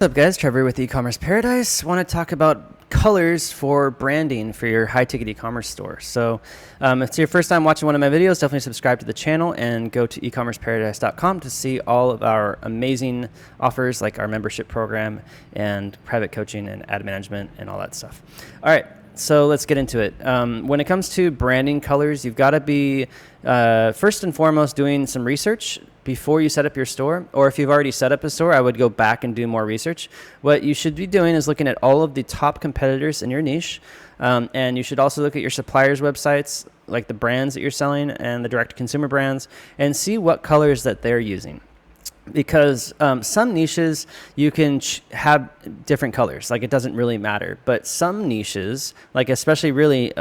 What's up guys, Trevor with E-Commerce Paradise. Want to talk about colors for branding for your high-ticket e-commerce store. So if it's your first time watching one of my videos, definitely subscribe to the channel and go to ecommerceparadise.com to see all of our amazing offers like our membership program and private coaching and ad management and all that stuff. All right, so let's get into it. When it comes to branding colors, you've got to be first and foremost doing some research before you set up your store, or if you've already set up a store, I would go back and do more research. What you should be doing is looking at all of the top competitors in your niche, and you should also look at your suppliers' websites, like the brands that you're selling and the direct-to-consumer brands, and see what colors that they're using. Because some niches you can have different colors, like it doesn't really matter. But some niches, like especially really,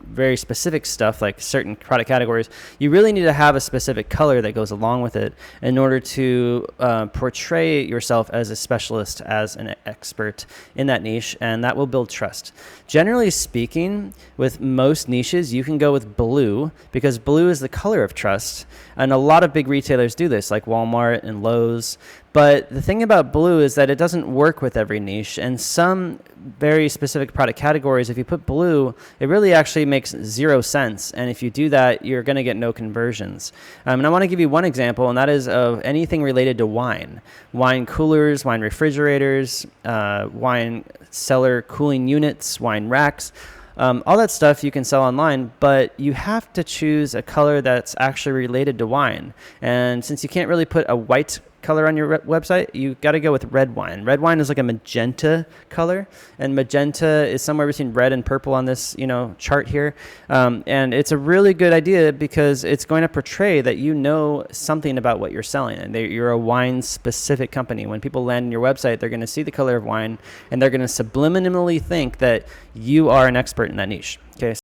very specific stuff like certain product categories, you really need to have a specific color that goes along with it in order to portray yourself as a specialist, as an expert in that niche, and that will build trust. Generally speaking, with most niches, you can go with blue because blue is the color of trust, and a lot of big retailers do this, like Walmart and Lowe's. But the thing about blue is that it doesn't work with every niche, and some very specific product categories, if you put blue, it really actually makes zero sense. And if you do that, you're going to get no conversions. And I want to give you one example, and that is of anything related to wine. Wine coolers, wine refrigerators, wine cellar cooling units, wine racks. All that stuff you can sell online, but you have to choose a color that's actually related to wine. And since you can't really put a white color on your website, you got to go with red wine. Red wine is like a magenta color, and magenta is somewhere between red and purple on this, chart here. And it's a really good idea because it's going to portray that you know something about what you're selling, and you're a wine-specific company. When people land on your website, they're going to see the color of wine, and they're going to subliminally think that you are an expert in that niche. Okay.